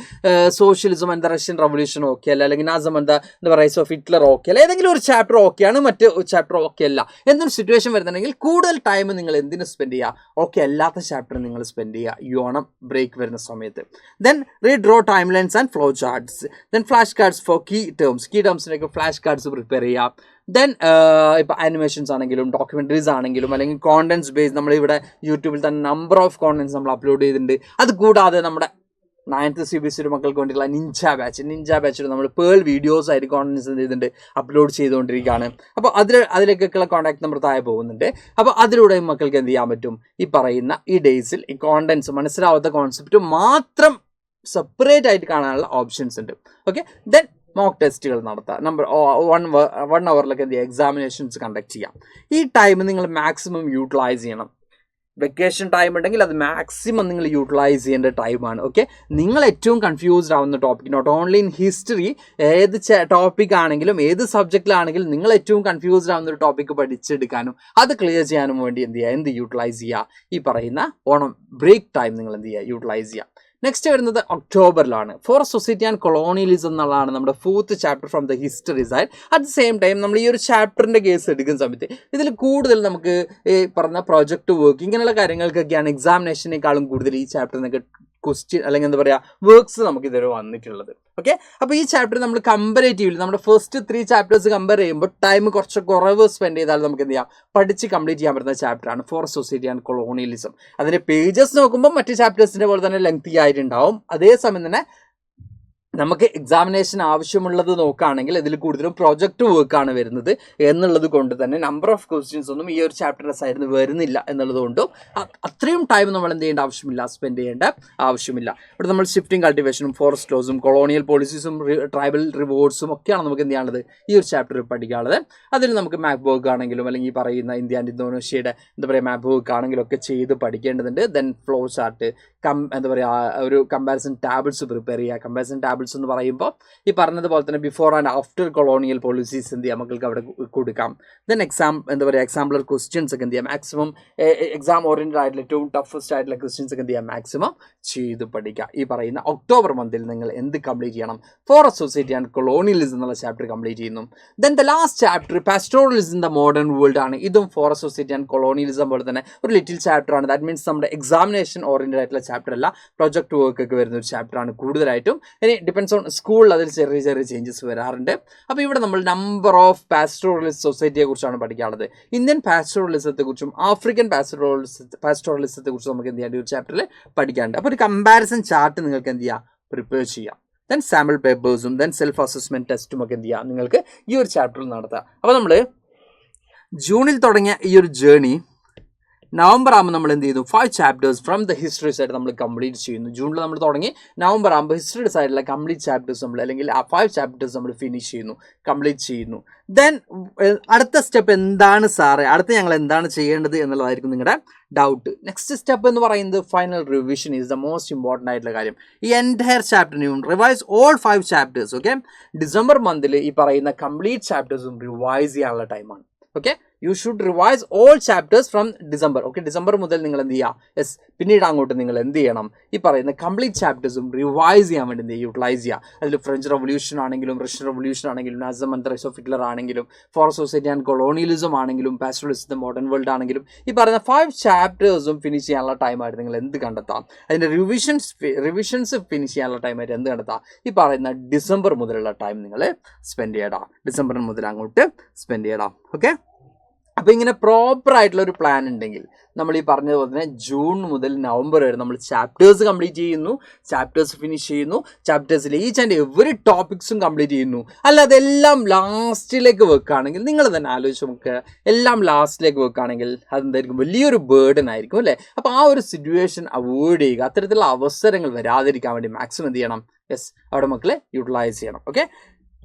socialism and the Russian revolution okay അല്ല, അല്ലെങ്കിൽ Nazism and the rise of Hitler okay അല്ല, ഏതെങ്കിലും ഒരു ചാപ്റ്റർ ഓക്കെയാണ്, മറ്റ് ചാപ്റ്റർ ഓക്കെ അല്ല എന്നൊരു സിറ്റുവേഷൻ വരുന്നുണ്ടെങ്കിൽ കൂടുതൽ ടൈം നിങ്ങൾ എന്തിനു സ്പെൻഡ് ചെയ്യുക, ഓക്കെ അല്ലാത്ത ചാപ്റ്റർ നിങ്ങൾ സ്പെൻഡ് ചെയ്യുക ഈ ഓണം ബ്രേക്ക് വരുന്ന സമയത്ത്. Then redraw timelines and flow charts, then flash cards for key ടേംസിനൊക്കെ ഫ്ലാഷ് കാർഡ്സ് പ്രിപ്പയർ ചെയ്യാം. ദെൻ ഇപ്പോൾ ആനിമേഷൻസ് ആണെങ്കിലും ഡോക്യുമെൻ്ററീസ് ആണെങ്കിലും അല്ലെങ്കിൽ കോണ്ടൻറ്റ്സ് ബേസ്, നമ്മളിവിടെ യൂട്യൂബിൽ തന്നെ നമ്പർ ഓഫ് കോണ്ടൻറ്റ്സ് നമ്മൾ അപ്ലോഡ് ചെയ്തിട്ടുണ്ട്. അതുകൂടാതെ നമ്മുടെ 9th CBSE മക്കൾക്ക് വേണ്ടിയിട്ടുള്ള നിഞ്ച ബാച്ചിൽ നമ്മൾ പേൾ വീഡിയോസ് ആയിട്ട് കോണ്ടൻറ്റ്സ് എന്ത് ചെയ്തിട്ടുണ്ട്, അപ്ലോഡ് ചെയ്തുകൊണ്ടിരിക്കുകയാണ്. അപ്പോൾ അതിലേക്കൊക്കെയുള്ള കോൺടാക്ട് നമ്പർ താഴെ പോകുന്നുണ്ട്. അപ്പോൾ അതിലൂടെ മക്കൾക്ക് എന്ത് ചെയ്യാൻ പറ്റും, ഈ പറയുന്ന ഈ ഡേയ്സിൽ ഈ കോണ്ടൻറ്റ്സ് മനസ്സിലാവാത്ത കോൺസെപ്റ്റ് മാത്രം സെപ്പറേറ്റ് ആയിട്ട് കാണാനുള്ള ഓപ്ഷൻസ് ഉണ്ട്. ഓക്കെ, ദെൻ മോക്ക് ടെസ്റ്റുകൾ നടത്തുക. നമ്പർ 1 അവറിലൊക്കെ എന്ത് ചെയ്യുക, എക്സാമിനേഷൻസ് കണ്ടക്ട് ചെയ്യാം. ഈ ടൈം നിങ്ങൾ മാക്സിമം യൂട്ടിലൈസ് ചെയ്യണം. വെക്കേഷൻ ടൈം ഉണ്ടെങ്കിൽ അത് മാക്സിമം നിങ്ങൾ യൂട്ടിലൈസ് ചെയ്യേണ്ട ടൈമാണ്. ഓക്കെ, നിങ്ങൾ ഏറ്റവും കൺഫ്യൂസ്ഡ് ആവുന്ന topic, not only in history, ഏത് ടോപ്പിക് ആണെങ്കിലും ഏത് സബ്ജക്റ്റിലാണെങ്കിലും നിങ്ങൾ ഏറ്റവും കൺഫ്യൂസ്ഡ് ആവുന്ന ഒരു ടോപ്പിക്ക് പഠിച്ചെടുക്കാനും അത് ക്ലിയർ ചെയ്യാനും വേണ്ടി എന്ത് യൂട്ടിലൈസ് ചെയ്യുക, ഈ പറയുന്ന ഓണം ബ്രേക്ക് ടൈം നിങ്ങൾ എന്ത് ചെയ്യുക, യൂട്ടിലൈസ് ചെയ്യുക. നെക്സ്റ്റ് വരുന്നത് ഒക്ടോബറിലാണ്. ഫോർ സൊസൈറ്റി ആൻഡ് കൊളോണിയലിസം എന്നുള്ളതാണ് നമ്മുടെ 4th chapter from the history side. At the same time നമ്മൾ ഈ ഒരു ചാപ്റ്ററിൻ്റെ കേസ് എടുക്കുന്ന സമയത്ത് ഇതിൽ കൂടുതൽ നമുക്ക് ഈ പറഞ്ഞ പ്രോജക്റ്റ് വർക്ക് ഇങ്ങനെയുള്ള കാര്യങ്ങൾക്കൊക്കെയാണ് എക്സാമിനേഷനേക്കാളും കൂടുതൽ ഈ ചാപ്റ്ററിനൊക്കെ ക്വസ്റ്റ്യൻ അല്ലെങ്കിൽ എന്താ പറയുക വർക്ക്സ് നമുക്ക് ഇതുവരെ വന്നിട്ടുള്ളത്. ഓക്കെ, അപ്പോൾ ഈ ചാപ്റ്റർ നമ്മൾ കമ്പാരേറ്റീവ്ലി നമ്മുടെ ഫസ്റ്റ് 3 ചാപ്റ്റേഴ്സ് കമ്പയർ ചെയ്യുമ്പോൾ ടൈം കുറച്ച് കുറവ് സ്പെൻഡ് ചെയ്താൽ നമുക്ക് എന്ത് ചെയ്യാം, പഠിച്ച് കംപ്ലീറ്റ് ചെയ്യാൻ പറ്റുന്ന ചാപ്റ്ററാണ് ഫോർ സൊസൈറ്റി ആൻഡ് കൊളോണിയലിസം. അതിൻ്റെ പേജസ് നോക്കുമ്പോൾ മറ്റ് ചാപ്റ്റേഴ്സിൻ്റെ പോലെ തന്നെ ലെങ്തി ആയിട്ടുണ്ടാവും. അതേസമയം തന്നെ നമുക്ക് എക്സാമിനേഷൻ ആവശ്യമുള്ളത് നോക്കുകയാണെങ്കിൽ ഇതിൽ കൂടുതലും പ്രോജക്റ്റ് വർക്കാണ് വരുന്നത് എന്നുള്ളത് കൊണ്ട് തന്നെ നമ്പർ ഓഫ് ക്വസ്റ്റ്യൻസ് ഒന്നും ഈ ഒരു ചാപ്റ്ററിൻ്റെ സൈഡിൽ നിന്ന് വരുന്നില്ല എന്നുള്ളത് കൊണ്ടും അത്രയും ടൈം നമ്മൾ എന്ത് ചെയ്യേണ്ട ആവശ്യമില്ല, സ്പെൻഡ് ചെയ്യേണ്ട ആവശ്യമില്ല. ഇവിടെ നമ്മൾ ഷിഫ്റ്റിംഗ് കൾട്ടിവേഷനും ഫോറസ്റ്റ് ലോസും കൊളോണിയൽ പോളിസീസും ട്രൈബൽ റിവോർഡ്സും ഒക്കെയാണ് നമുക്ക് എന്ത് ചെയ്യാനുള്ളത്, ഈ ഒരു ചാപ്റ്ററിൽ പഠിക്കാനുള്ളത്. അതിൽ നമുക്ക് മാപ്പ് വർക്ക് ആണെങ്കിലും അല്ലെങ്കിൽ ഈ പറയുന്ന ഇന്ത്യ ആൻഡ് ഇന്തോനേഷ്യയുടെ എന്താ പറയുക മാപ്പ് വർക്ക് ആണെങ്കിലും ഒക്കെ ചെയ്ത് പഠിക്കേണ്ടതുണ്ട്. ദെൻ ഫ്ലോ ചാർട്ട്, എന്താ പറയുക ഒരു കമ്പാരിസൺ ടാബിൾസ് പ്രിപ്പയർ ചെയ്യുക. കമ്പാരിസൺ ടാബിൾസ് എന്ന് പറയുമ്പോൾ ഈ പറഞ്ഞതുപോലെ തന്നെ before and after colonial policies എന്ത് ചെയ്യാം മക്കൾക്ക് അവിടെ കൊടുക്കാം. ദെൻ എന്താ പറയുക എക്സാമ്പിളർ ക്വസ്റ്റ്യൻസ് ഒക്കെ എന്ത് ചെയ്യാം മാക്സിമം എക്സാം ഓറിയൻറ്റഡ് ആയിട്ടുള്ള ഏറ്റവും ടഫസ്റ്റ് ആയിട്ടുള്ള ക്വസ്റ്റ്യൻസ് ഒക്കെ എന്ത് ചെയ്യാം മാക്സിമം ചെയ്ത് പഠിക്കുക. ഈ പറയുന്ന ഒക്ടോബർ മന്തിൽ നിങ്ങൾ എന്ത് കംപ്ലീറ്റ് ചെയ്യണം, ഫോറസ്റ്റ് സൊസൈറ്റി ആൻഡ് കൊളോണിയലിസം എന്നുള്ള ചാപ്റ്റർ കംപ്ലീറ്റ് ചെയ്യുന്നു. Then the last chapter pastoralism in the modern world ആണ്. ഇതും ഫോറസ്റ്റ് സൊസൈറ്റി ആൻഡ് കൊളോണിയലിസം പോലെ തന്നെ ഒരു ലിറ്റിൽ ചാപ്റ്റർ ആണ്. ദാറ്റ് മീൻസ് നമ്മുടെ എക്സാമിനേഷൻ ഓറിയൻറ്റഡ് ആയിട്ടുള്ള ചാപ്റ്റർ അല്ല, പ്രൊജക്ട് വർക്ക് ഒക്കെ വരുന്ന ഒരു ചാപ്റ്ററാണ് കൂടുതലായിട്ടും. ഇനി ഡിപ്പെൻസ് ഓൺ സ്കൂളിൽ അതിൽ ചെറിയ ചെറിയ ചേഞ്ചസ് വരാറുണ്ട്. അപ്പോൾ ഇവിടെ നമ്മൾ നമ്പർ ഓഫ് പാസ്റ്റോറലിസ്റ്റ് സൊസൈറ്റിയെ കുറിച്ചാണ് പഠിക്കാനുള്ളത്. ഇന്ത്യൻ പാസ്റ്റോറലിസത്തെ കുറിച്ചും ആഫ്രിക്കൻ പാസ്റ്റോറലിസത്തെ കുറിച്ചും നമുക്ക് എന്ത് ചെയ്യാൻ ഒരു ചാപ്റ്ററിൽ പഠിക്കാനുണ്ട്. അപ്പോൾ ഒരു കമ്പാരിസൺ ചാർട്ട് നിങ്ങൾക്ക് എന്ത് ചെയ്യാം, പ്രിപ്പയർ ചെയ്യാം. ദെൻ സാമ്പിൾ പേപ്പേഴ്സും ദെൻ സെൽഫ് അസസ്മെൻറ്റ് ടെസ്റ്റും ഒക്കെ എന്ത് ചെയ്യാം നിങ്ങൾക്ക് ഈ ഒരു ചാപ്റ്ററിൽ നടത്താം. അപ്പോൾ നമ്മൾ ജൂണിൽ തുടങ്ങിയ ഈ ഒരു ജേണി നവംബർ ആകുമ്പോൾ നമ്മൾ എന്ത് ചെയ്യുന്നു, 5 chapters from the history side നമ്മൾ കംപ്ലീറ്റ് ചെയ്യുന്നു. ജൂണിൽ നമ്മൾ തുടങ്ങി നവംബർ ആകുമ്പോൾ ഹിസ്റ്ററി സൈഡിലെ കംപ്ലീറ്റ് ചാപ്റ്റേഴ്സ് നമ്മൾ അല്ലെങ്കിൽ ആ 5 ചാപ്റ്റേഴ്സ് നമ്മൾ ഫിനിഷ് ചെയ്യുന്നു, കംപ്ലീറ്റ് ചെയ്യുന്നു. ദെൻ അടുത്ത സ്റ്റെപ്പ് എന്താണ് സാറേ, അടുത്ത ഞങ്ങൾ എന്താണ് ചെയ്യേണ്ടത് എന്നുള്ളതായിരിക്കും നിങ്ങളുടെ ഡൗട്ട്. നെക്സ്റ്റ് സ്റ്റെപ്പ് എന്ന് പറയുന്നത് final revision is the most important ആയിട്ടുള്ള കാര്യം. ഈ എൻറ്റയർ ചാപ്റ്ററിനും revise all 5 chapters. Okay, December മന്തിൽ ഈ പറയുന്ന കംപ്ലീറ്റ് ചാപ്റ്റേഴ്സും റിവൈസ് ചെയ്യാനുള്ള ടൈമാണ്. Okay, you should revise all chapters from December. Okay, December മുതൽ നിങ്ങൾ എന്ത് ചെയ്യുക, യെസ്, പിന്നീട് അങ്ങോട്ട് നിങ്ങൾ എന്ത് ചെയ്യണം, ഈ പറയുന്ന കംപ്ലീറ്റ് ചാപ്റ്റേഴ്സും റിവൈസ് ചെയ്യാൻ വേണ്ടി എന്ത് ചെയ്യുക, യൂട്ടിലൈസ് ചെയ്യുക. അതിൽ ഫ്രഞ്ച് റവല്യൂഷൻ ആണെങ്കിലും റഷ്യൻ റവല്യൂഷൻ ആണെങ്കിലും Nazism and the rise of Hitler ആണെങ്കിലും ഫോറസ്റ്റ് സൊസൈറ്റി ആൻഡ് കൊളോണിയലിസം ആണെങ്കിലും പാസ്റ്റോറലിസം മോഡേൺ വേൾഡ് ആണെങ്കിലും ഈ പറയുന്ന 5 ചാപ്റ്റേഴ്സും ഫിനിഷ് ചെയ്യാനുള്ള ടൈമായിട്ട് നിങ്ങൾ എന്ത് കണ്ടെത്താം, അതിൻ്റെ റിവിഷൻസ് ഫിനിഷ് ചെയ്യാനുള്ള ടൈമായിട്ട് എന്ത് കണ്ടെത്താം, ഈ പറയുന്ന ഡിസംബർ മുതലുള്ള ടൈം നിങ്ങൾ സ്പെൻഡ് ചെയ്യണം. ഡിസംബർ മുതൽ അങ്ങോട്ട് സ്പെൻഡ് ചെയ്യണം. ഓക്കെ, അപ്പോൾ ഇങ്ങനെ പ്രോപ്പർ ആയിട്ടുള്ള ഒരു പ്ലാൻ ഉണ്ടെങ്കിൽ നമ്മൾ ഈ പറഞ്ഞതുപോലെ തന്നെ ജൂൺ മുതൽ നവംബർ വരെ നമ്മൾ ചാപ്റ്റേഴ്സ് കംപ്ലീറ്റ് ചെയ്യുന്നു, ചാപ്റ്റേഴ്സ് ഫിനിഷ് ചെയ്യുന്നു, ചാപ്റ്റേഴ്സിൽ ഈച്ച് ആൻഡ് എവറി ടോപ്പിക്സും കംപ്ലീറ്റ് ചെയ്യുന്നു. അല്ല അതെല്ലാം ലാസ്റ്റിലേക്ക് വെക്കുകയാണെങ്കിൽ നിങ്ങൾ തന്നെ ആലോചിച്ച് നമുക്ക് എല്ലാം ലാസ്റ്റിലേക്ക് വെക്കുകയാണെങ്കിൽ അതെന്തായിരിക്കും, വലിയൊരു ബേർഡൻ ആയിരിക്കും അല്ലേ. അപ്പോൾ ആ ഒരു സിറ്റുവേഷൻ അവോയ്ഡ് ചെയ്യുക. അത്തരത്തിലുള്ള അവസരങ്ങൾ വരാതിരിക്കാൻ വേണ്ടി മാക്സിമം എന്ത് ചെയ്യണം, യെസ്, അവിടെ മക്കളെ യൂട്ടിലൈസ് ചെയ്യണം. Okay,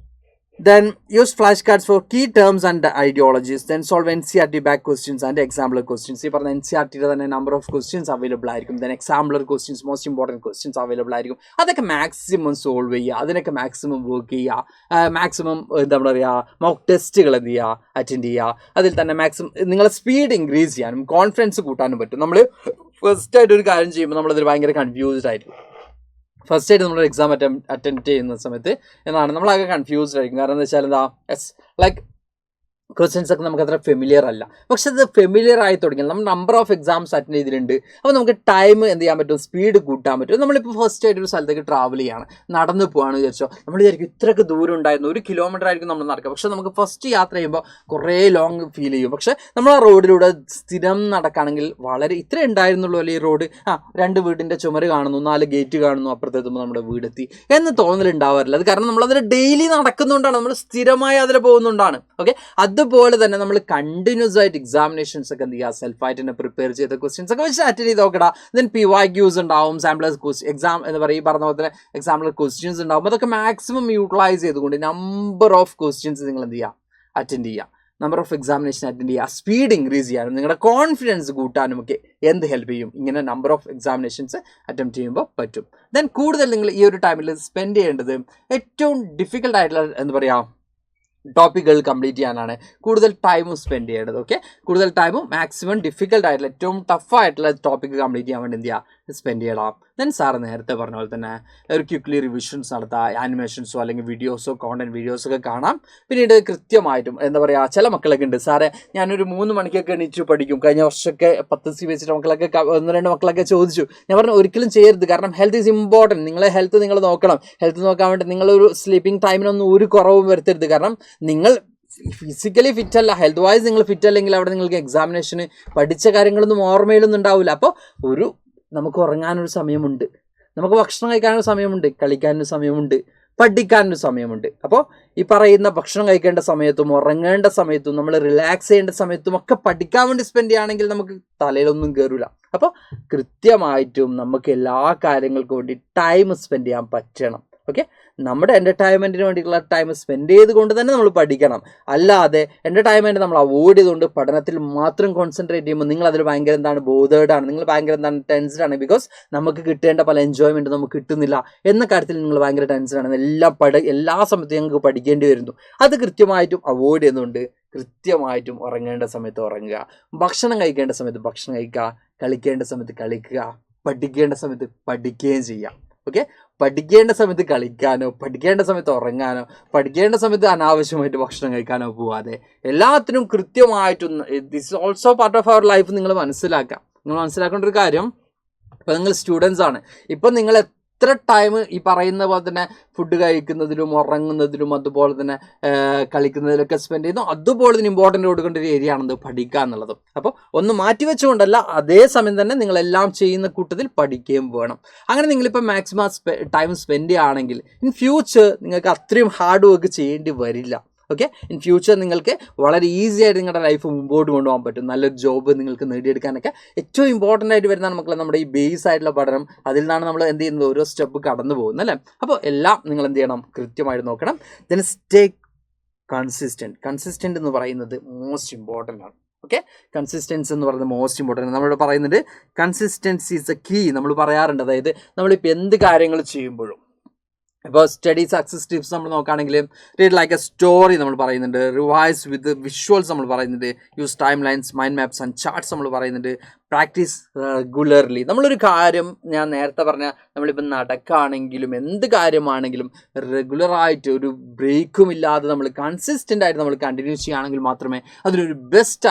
then use flashcards for key terms and ideologies. Then solve NCERT back questions and examiner questions. ഈ പറഞ്ഞ NCERT തന്നെ നമ്പർ ഓഫ് ക്വസ്റ്റ്യൻസ് അവൈലബിൾ ആയിരിക്കും. Then exemplar questions, most important questions available ആയിരിക്കും. അതൊക്കെ maximum solve ചെയ്യുക, അതിനൊക്കെ maximum work ചെയ്യുക, maximum എന്താ പറയുക, മോക്ക് ടെസ്റ്റുകൾ എന്ത് ചെയ്യുക, അറ്റൻഡ് ചെയ്യുക. അതിൽ തന്നെ മാക്സിമം നിങ്ങളെ സ്പീഡ് ഇൻക്രീസ് ചെയ്യാനും കോൺഫിഡൻസ് കൂട്ടാനും പറ്റും. നമ്മൾ ഫസ്റ്റ് ആയിട്ട് ഒരു കാര്യം ചെയ്യുമ്പോൾ നമ്മളതിൽ ഭയങ്കര കൺഫ്യൂസ്ഡ് ആയിരിക്കും. ഫസ്റ്റ് ആയിട്ട് നമ്മൾ എക്സാം അറ്റൻഡ് ചെയ്യുന്ന സമയത്ത് എന്നാണ് നമ്മളാകെ കൺഫ്യൂസ്ഡ് ആയിരിക്കും. കാരണം എന്താ വെച്ചാൽ എന്താ, യെസ്, ലൈക്ക് ക്വസ്റ്റ്യൻസ് ഒക്കെ നമുക്ക് അത്ര ഫെമിലിയർ അല്ല. പക്ഷെ അത് ഫെമിലിയർ ആയി തുടങ്ങിയാൽ നമ്മൾ നമ്പർ ഓഫ് എക്സാംസ് അറ്റൻഡ് ചെയ്തിട്ടുണ്ട്. അപ്പോൾ നമുക്ക് ടൈം എന്ത് ചെയ്യാൻ പറ്റും, സ്പീഡ് കൂട്ടാൻ പറ്റും. നമ്മളിപ്പോൾ ഫസ്റ്റ് ആയിട്ട് ഒരു സ്ഥലത്തേക്ക് ട്രാവൽ ചെയ്യാണ്, നടന്നു പോകാണെന്ന് വിചാരിച്ചോ, നമ്മൾ വിചാരിക്കും ഇത്രയൊക്കെ ദൂരം ഉണ്ടായിരുന്നു, 1 കിലോമീറ്റർ ആയിരിക്കും നമ്മൾ നടക്കുക. പക്ഷെ നമുക്ക് ഫസ്റ്റ് യാത്ര ചെയ്യുമ്പോൾ കുറേ ലോങ് ഫീൽ ചെയ്യും. പക്ഷെ നമ്മൾ ആ റോഡിലൂടെ സ്ഥിരം നടക്കുകയാണെങ്കിൽ വളരെ ഇത്ര ഉണ്ടായിരുന്നുള്ളൂ അല്ലേ ഈ റോഡ്, 2 വീടിൻ്റെ ചുമര് കാണുന്നു, 4 ഗേറ്റ് കാണുന്നു, അപ്പുറത്തെത്തുമ്പോൾ നമ്മുടെ വീടെത്തി എന്ന് തോന്നലുണ്ടാവാറില്ല. അത് കാരണം നമ്മളതിൽ ഡെയിലി നടക്കുന്നുകൊണ്ടാണ്, നമ്മൾ സ്ഥിരമായി അതിൽ പോകുന്നുകൊണ്ടാണ്. ഓക്കെ, അതുപോലെ തന്നെ നമ്മൾ കണ്ടിന്യൂസ് ആയിട്ട് എക്സാമിനേഷൻസ് ഒക്കെ എന്ത് ചെയ്യുക, സെൽഫായിട്ട് തന്നെ പ്രിപ്പയർ ചെയ്ത ക്വസ്റ്റ്യൻസ് ഒക്കെ വെച്ച് അറ്റൻഡ് ചെയ്ത് നോക്കടാ. ദെൻ PYQs ഉണ്ടാവും, സാമ്പിളേഴ്സ് എക്സാം എന്ന് പറയും, ഈ പറഞ്ഞ പോലെ തന്നെ എക്സാമ്പിൾ ക്വസ്റ്റ്യൻസ് ഉണ്ടാവും. അതൊക്കെ മാക്സിമം യൂട്ടിലൈസ് ചെയ്തുകൊണ്ട് നമ്പർ ഓഫ് ക്വസ്റ്റ്യൻസ് നിങ്ങൾ എന്ത് ചെയ്യുക, അറ്റൻഡ് ചെയ്യുക, നമ്പർ ഓഫ് എക്സാമിനേഷൻ അറ്റൻഡ് ചെയ്യുക, സ്പീഡ് ഇൻക്രീസ് ചെയ്യാനും നിങ്ങളുടെ കോൺഫിഡൻസ് കൂട്ടാനും ഒക്കെ എന്ത് ഹെൽപ്പ് ചെയ്യും, ഇങ്ങനെ നമ്പർ ഓഫ് എക്സാമിനേഷൻസ് അറ്റംപ്റ്റ് ചെയ്യുമ്പോൾ പറ്റും. ദെൻ കൂടുതൽ നിങ്ങൾ ഈ ഒരു ടൈമിൽ സ്പെൻഡ് ചെയ്യേണ്ടത് ഏറ്റവും ഡിഫിക്കൽട്ട് ആയിട്ടുള്ള എന്താ പറയുക ടോപ്പിക്കുകൾ കംപ്ലീറ്റ് ചെയ്യാനാണ് കൂടുതൽ ടൈമും സ്പെൻഡ് ചെയ്യേണ്ടത്. ഓക്കെ, കൂടുതൽ ടൈമും മാക്സിമം ഡിഫിക്കൽട്ട് ആയിട്ടുള്ള ഏറ്റവും ടഫായിട്ടുള്ള ടോപ്പിക്ക് കംപ്ലീറ്റ് ചെയ്യാൻ വേണ്ടി എന്ത് ചെയ്യുക, സ്പെൻഡ് ചെയ്യണം. ദെൻ സാറ് നേരത്തെ പറഞ്ഞ പോലെ തന്നെ ഒരു ക്വിക്ക്ലി റിവിഷൻസ് നടത്തുക, ആനിമേഷൻസോ അല്ലെങ്കിൽ വീഡിയോസോ കോണ്ടന്റ് വീഡിയോസൊക്കെ കാണാം. പിന്നീട് കൃത്യമായിട്ടും എന്താ പറയുക, ചില മക്കളൊക്കെ ഉണ്ട്, സാറേ ഞാനൊരു 3 മണിക്കൊക്കെ എണീറ്റ് പഠിക്കും, കഴിഞ്ഞ വർഷമൊക്കെ 10 സി വെച്ചിട്ട് മക്കളൊക്കെ 1-2 മക്കളൊക്കെ ചോദിച്ചു. ഞാൻ പറഞ്ഞു ഒരിക്കലും ചെയ്യരുത്, കാരണം ഹെൽത്ത് ഈസ് ഇമ്പോർട്ടൻറ്റ്. നിങ്ങളെ ഹെൽത്ത് നിങ്ങൾ നോക്കണം. ഹെൽത്ത് നോക്കാൻ വേണ്ടി നിങ്ങളൊരു സ്ലീപ്പിംഗ് ടൈമിനൊന്നും ഒരു കുറവും വരുത്തരുത്. കാരണം നിങ്ങൾ ഫിസിക്കലി ഫിറ്റ് അല്ല, ഹെൽത്ത് വൈസ് നിങ്ങൾ ഫിറ്റ് അല്ലെങ്കിൽ അവിടെ നിങ്ങൾക്ക് എക്സാമിനേഷന് പഠിച്ച കാര്യങ്ങളൊന്നും ഓർമ്മയിലൊന്നും ഉണ്ടാവില്ല. അപ്പോൾ നമുക്ക് ഉറങ്ങാനൊരു സമയമുണ്ട്, നമുക്ക് ഭക്ഷണം കഴിക്കാനൊരു സമയമുണ്ട്, കളിക്കാനൊരു സമയമുണ്ട്, പഠിക്കാനൊരു സമയമുണ്ട്. അപ്പോൾ ഈ പറയുന്ന ഭക്ഷണം കഴിക്കേണ്ട സമയത്തും ഉറങ്ങേണ്ട സമയത്തും നമ്മൾ റിലാക്സ് ചെയ്യേണ്ട സമയത്തും ഒക്കെ പഠിക്കാൻ വേണ്ടി സ്പെൻഡ് ചെയ്യുകയാണെങ്കിൽ നമുക്ക് തലയിലൊന്നും കയറില്ല. അപ്പോൾ കൃത്യമായിട്ടും നമുക്ക് എല്ലാ കാര്യങ്ങൾക്കും വേണ്ടി ടൈം സ്പെൻഡ് ചെയ്യാൻ പറ്റണം. ഓക്കെ, നമ്മുടെ എൻ്റർടൈൻമെൻറ്റിന് വേണ്ടിയിട്ടുള്ള ടൈം സ്പെൻഡ് ചെയ്തുകൊണ്ട് തന്നെ നമ്മൾ പഠിക്കണം. അല്ലാതെ എൻ്റർടൈൻമെൻറ്റ് നമ്മൾ അവോയ്ഡ് ചെയ്തുകൊണ്ട് പഠനത്തിൽ മാത്രം കോൺസെൻട്രേറ്റ് ചെയ്യുമ്പോൾ നിങ്ങൾ അതിൽ ഭയങ്കര എന്താണ് ബോധേഡാണ്, നിങ്ങൾ ഭയങ്കര എന്താണ് ടെൻസ്ഡാണ്. ബിക്കോസ് നമുക്ക് കിട്ടേണ്ട പല എൻജോയ്മെൻറ്റ് നമുക്ക് കിട്ടുന്നില്ല എന്ന കാര്യത്തിൽ നിങ്ങൾ ഭയങ്കര ടെൻസ്ഡാണ്. എല്ലാ സമയത്തും ഞങ്ങൾക്ക് പഠിക്കേണ്ടി വരുന്നു. അത് കൃത്യമായിട്ടും അവോയ്ഡ് ചെയ്യുന്നുണ്ട്. കൃത്യമായിട്ടും ഉറങ്ങേണ്ട സമയത്ത് ഉറങ്ങുക, ഭക്ഷണം കഴിക്കേണ്ട സമയത്ത് ഭക്ഷണം കഴിക്കുക, കളിക്കേണ്ട സമയത്ത് കളിക്കുക, പഠിക്കേണ്ട സമയത്ത് പഠിക്കുകയും ചെയ്യാം. ഓക്കെ, പഠിക്കേണ്ട സമയത്ത് കളിക്കാനോ പഠിക്കേണ്ട സമയത്ത് ഉറങ്ങാനോ പഠിക്കേണ്ട സമയത്ത് അനാവശ്യമായിട്ട് ഭക്ഷണം കഴിക്കാനോ പോവാതെ എല്ലാത്തിനും കൃത്യമായിട്ടും this also part of our life നിങ്ങൾ മനസ്സിലാക്കുക. നിങ്ങൾ മനസ്സിലാക്കേണ്ട ഒരു കാര്യം, അപ്പോൾ നിങ്ങൾ സ്റ്റുഡൻസ് ആണ്. ഇപ്പം നിങ്ങൾ എത്ര ടൈം ഈ പറയുന്ന പോലെ തന്നെ ഫുഡ് കഴിക്കുന്നതിലും ഉറങ്ങുന്നതിലും അതുപോലെ തന്നെ കളിക്കുന്നതിലൊക്കെ സ്പെൻഡ് ചെയ്യുന്നു, അതുപോലെ തന്നെ ഇമ്പോർട്ടൻ്റ് കൊടുക്കേണ്ട ഒരു ഏരിയ ആണെന്ന് പഠിക്കുക എന്നുള്ളത്. അപ്പോൾ ഒന്ന് മാറ്റി വെച്ചുകൊണ്ടല്ല, അതേ സമയം തന്നെ നിങ്ങളെല്ലാം ചെയ്യുന്ന കൂട്ടത്തിൽ പഠിക്കുകയും വേണം. അങ്ങനെ നിങ്ങളിപ്പോൾ മാക്സിമം ടൈം സ്പെൻഡ് ചെയ്യുകയാണെങ്കിൽ ഇൻ ഫ്യൂച്ചർ നിങ്ങൾക്ക് അത്രയും ഹാർഡ് വർക്ക് ചെയ്യേണ്ടി വരില്ല. ഓക്കെ, ഇൻ ഫ്യൂച്ചർ നിങ്ങൾക്ക് വളരെ ഈസി ആയിട്ട് നിങ്ങളുടെ ലൈഫ് മുമ്പോട്ട് കൊണ്ടുപോകാൻ പറ്റും. നല്ലൊരു ജോബ് നിങ്ങൾക്ക് നേടിയെടുക്കാനൊക്കെ ഏറ്റവും ഇമ്പോർട്ടൻ്റ് ആയിട്ട് വരുന്നതാണ് മക്കളെ നമ്മുടെ ഈ ബേസ് ആയിട്ടുള്ള പഠനം. അതിൽ നിന്നാണ് നമ്മൾ എന്ത് ചെയ്യുന്നത്, ഓരോ സ്റ്റെപ്പ് കടന്നു പോകുന്നത് അല്ലേ. അപ്പോൾ എല്ലാം നിങ്ങൾ എന്ത് ചെയ്യണം, കൃത്യമായിട്ട് നോക്കണം. ദെൻ സ്റ്റേ കൺസിസ്റ്റൻറ്റ് എന്ന് പറയുന്നത് മോസ്റ്റ് ഇമ്പോർട്ടൻ്റ് ആണ്. ഓക്കെ, കൺസിസ്റ്റൻസി എന്ന് പറയുന്നത് മോസ്റ്റ് ഇമ്പോർട്ടൻ്റ്. നമ്മളിവിടെ പറയുന്നുണ്ട് കൺസിസ്റ്റൻസി ഈസ് എ കീ. നമ്മൾ പറയാറുണ്ട്, അതായത് നമ്മളിപ്പോൾ എന്ത് കാര്യങ്ങൾ ചെയ്യുമ്പോഴും, ഇപ്പോൾ സ്റ്റഡി സക്സസ് ടിപ്സ് നമ്മൾ നോക്കുകയാണെങ്കിൽ റീഡ് ലൈക്ക് എ സ്റ്റോറി നമ്മൾ പറയുന്നുണ്ട്, റിവൈസ് വിത്ത് വിഷ്വൽസ് നമ്മൾ പറയുന്നുണ്ട്, use time lines, mind maps and charts നമ്മൾ പറയുന്നുണ്ട്, പ്രാക്ടീസ് റെഗുലർലി. നമ്മളൊരു കാര്യം ഞാൻ നേരത്തെ പറഞ്ഞ നമ്മളിപ്പോൾ നടക്കുകയാണെങ്കിലും എന്ത് കാര്യമാണെങ്കിലും റെഗുലറായിട്ട് ഒരു ബ്രേക്കും ഇല്ലാതെ നമ്മൾ കൺസിസ്റ്റൻ്റ് ആയിട്ട് നമ്മൾ കണ്ടിന്യൂ ചെയ്യുകയാണെങ്കിൽ മാത്രമേ അതിനൊരു ബെസ്റ്റ്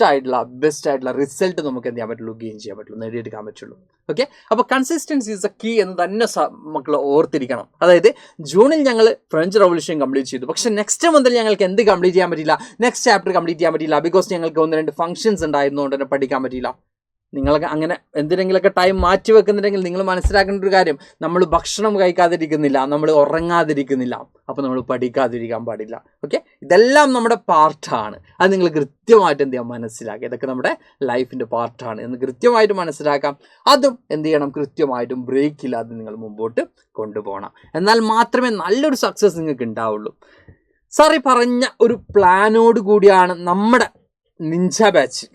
ആയിട്ടുള്ള റിസൾട്ട് നമുക്ക് എന്ത് ചെയ്യാൻ പറ്റുള്ളൂ, ഗെയിൻ ചെയ്യാൻ പറ്റുള്ളൂ, നേടിയെടുക്കാൻ പറ്റുള്ളൂ. ഓക്കെ, അപ്പോൾ കൺസിസ്റ്റൻസി ഈസ് എ കീ എന്ന് തന്നെ മക്കൾ ഓർത്തിരിക്കണം. അതായത് ജൂണിൽ ഞങ്ങൾ ഫ്രഞ്ച് റവല്യൂഷൻ കംപ്ലീറ്റ് ചെയ്തു, പക്ഷേ നെക്സ്റ്റ് മന്തിൽ ഞങ്ങൾക്ക് എന്ത് കംപ്ലീറ്റ് ചെയ്യാൻ പറ്റില്ല, നെക്സ്റ്റ് ചാപ്റ്റർ കംപ്ലീറ്റ് ചെയ്യാൻ പറ്റില്ല, ബിക്കോസ് ഞങ്ങൾക്ക് 1-2 ഫംഗ്ഷൻസ് ഉണ്ടായിരുന്നുകൊണ്ട് തന്നെ പഠിക്കാൻ പറ്റില്ല. നിങ്ങൾക്ക് അങ്ങനെ എന്തിനെങ്കിലൊക്കെ ടൈം മാറ്റി വെക്കുന്നുണ്ടെങ്കിൽ നിങ്ങൾ മനസ്സിലാക്കേണ്ട ഒരു കാര്യം, നമ്മൾ ഭക്ഷണം കഴിക്കാതിരിക്കുന്നില്ല, നമ്മൾ ഉറങ്ങാതിരിക്കുന്നില്ല, അപ്പോൾ നമ്മൾ പഠിക്കാതിരിക്കാൻ പാടില്ല. ഓക്കെ, ഇതെല്ലാം നമ്മുടെ പാർട്ടാണ്. അത് നിങ്ങൾ കൃത്യമായിട്ട് എന്ത് ചെയ്യാം, മനസ്സിലാക്കുക. ഇതൊക്കെ നമ്മുടെ ലൈഫിൻ്റെ പാർട്ടാണ് എന്ന് കൃത്യമായിട്ട് മനസ്സിലാക്കാം. അതും എന്ത് ചെയ്യണം, കൃത്യമായിട്ടും ബ്രേക്ക് ഇല്ലാതെ നിങ്ങൾ മുമ്പോട്ട് കൊണ്ടുപോകണം. എന്നാൽ മാത്രമേ നല്ലൊരു സക്സസ് നിങ്ങൾക്ക് ഉണ്ടാവുള്ളൂ. സാറി പറഞ്ഞ ഒരു പ്ലാനോട് കൂടിയാണ് നമ്മുടെ നിഞ്ച ബാച്ച്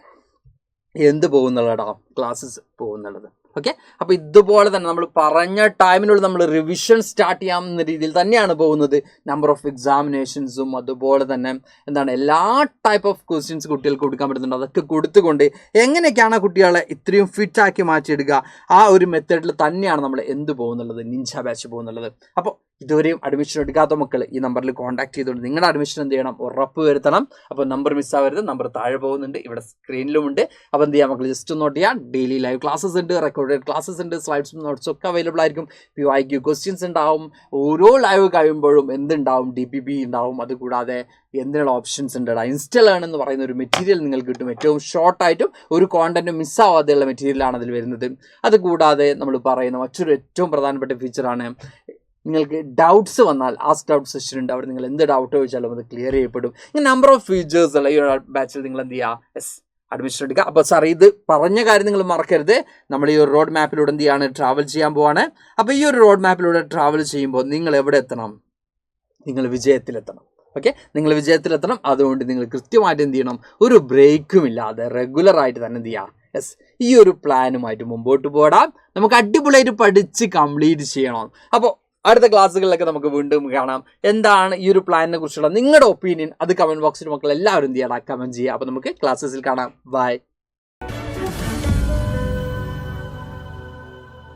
എന്ത് പോകുന്നുള്ളടാ ക്ലാസ്സസ് പോകുന്നുള്ളത്. ഓക്കെ, അപ്പോൾ ഇതുപോലെ തന്നെ നമ്മൾ പറഞ്ഞ ടൈമിനുള്ളിൽ നമ്മൾ റിവിഷൻ സ്റ്റാർട്ട് ചെയ്യാവുന്ന രീതിയിൽ തന്നെയാണ് പോകുന്നത്. നമ്പർ ഓഫ് എക്സാമിനേഷൻസും അതുപോലെ തന്നെ എന്താണ് എല്ലാ ടൈപ്പ് ഓഫ് ക്വസ്റ്റ്യൻസ് കുട്ടികൾക്ക് കൊടുക്കാൻ പറ്റുന്നുണ്ട്. അതൊക്കെ കൊടുത്തുകൊണ്ട് എങ്ങനെയൊക്കെയാണ് കുട്ടികളെ ഇത്രയും ഫിറ്റാക്കി മാറ്റിയെടുക്കുക, ആ ഒരു മെത്തേഡിൽ തന്നെയാണ് നമ്മൾ എന്ത് പോകുന്നുള്ളത്, നിഞ്ച ബാച്ച് പോകുന്നുള്ളത്. അപ്പോൾ ഇതുവരെയും അഡ്മിഷൻ എടുക്കാത്ത മക്കൾ ഈ നമ്പറിൽ കോൺടാക്ട് ചെയ്തുകൊണ്ട് നിങ്ങളുടെ അഡ്മിഷൻ എന്ത് ചെയ്യണം, ഉറപ്പ് വരുത്തണം. അപ്പോൾ നമ്പർ മിസ്സാവരുത്, നമ്പർ താഴെ പോകുന്നുണ്ട്, ഇവിടെ സ്ക്രീനിലുമുണ്ട്. അപ്പോൾ എന്ത് ചെയ്യാം മക്കൾ, ജസ്റ്റ് നോട്ട് ചെയ്യാം. ഡെയിലി ലൈവ് ക്ലാസ്സസ് ഉണ്ട്, റെക്കോർഡഡ് ക്ലാസ്സസ് ഉണ്ട്, സ്ലൈഡ്സും നോട്ട്സും ഒക്കെ അവൈലബിൾ ആയിരിക്കും. PYQ ക്വസ്റ്റ്യൻസ് ഉണ്ടാവും. ഓരോ ലൈവ് കഴിയുമ്പോഴും എന്തുണ്ടാവും, DPP ഉണ്ടാവും. അതുകൂടാതെ എന്തിനുള്ള ഓപ്ഷൻസ് ഉണ്ട്, ഇൻസ്റ്റൽ ലേൺ എന്ന് പറയുന്ന ഒരു മെറ്റീരിയൽ നിങ്ങൾക്ക് കിട്ടും. ഏറ്റവും ഷോർട്ടായിട്ടും ഒരു കോണ്ടന്റ് മിസ്സാവാതെയുള്ള മെറ്റീരിയലാണ് അതിൽ വരുന്നത്. അതുകൂടാതെ നമ്മൾ പറയുന്ന മറ്റൊരു ഏറ്റവും പ്രധാനപ്പെട്ട ഫീച്ചറാണ്, നിങ്ങൾക്ക് ഡൗട്ട്സ് വന്നാൽ ആസ്ക് ഡൗട്ട് സെഷൻ ഉണ്ട്. അവിടെ നിങ്ങൾ എന്ത് ഡൗട്ട് ചോദിച്ചാലും അത് ക്ലിയർ ചെയ്യപ്പെടും. ഇങ്ങനെ നമ്പർ ഓഫ് ഫീച്ചേഴ്സ് ഉള്ള ഈ ഒരു ബാച്ചിൽ നിങ്ങൾ എന്ത് ചെയ്യുക, അഡ്മിഷൻ എടുക്കുക. അപ്പോൾ സാർ ഇത് പറഞ്ഞ കാര്യം നിങ്ങൾ മറക്കരുത്. നമ്മൾ ഈ ഒരു റോഡ് മാപ്പിലൂടെ എന്ത് ചെയ്യാണ്, ട്രാവൽ ചെയ്യാൻ പോവാണ്. അപ്പോൾ ഈ ഒരു റോഡ് മാപ്പിലൂടെ ട്രാവൽ ചെയ്യുമ്പോൾ നിങ്ങൾ എവിടെ എത്തണം, നിങ്ങൾ വിജയത്തിലെത്തണം. ഓക്കെ, നിങ്ങൾ വിജയത്തിലെത്തണം. അതുകൊണ്ട് നിങ്ങൾ കൃത്യമായിട്ട് എന്ത് ചെയ്യണം, ഒരു ബ്രേക്കും ഇല്ലാതെ റെഗുലറായിട്ട് തന്നെ എന്ത് ചെയ്യുക, ഈ ഒരു പ്ലാനുമായിട്ട് മുമ്പോട്ട് പോടാം. നമുക്ക് അടിപൊളിയായിട്ട് പഠിച്ച് കംപ്ലീറ്റ് ചെയ്യണം. അപ്പോൾ അടുത്ത ക്ലാസ്സുകളിലൊക്കെ നമുക്ക് വീണ്ടും കാണാം. എന്താണ് ഈ ഒരു പ്ലാനിനെ കുറിച്ചുള്ള നിങ്ങളുടെ ഒപ്പീനിയൻ, അത് കമൻറ്റ് ബോക്സിൽ മക്കൾ എല്ലാവരും എന്ത് ചെയ്യണം, കമൻറ്റ് ചെയ്യുക. അപ്പോൾ നമുക്ക് ക്ലാസ്സസിൽ കാണാം. ബൈ.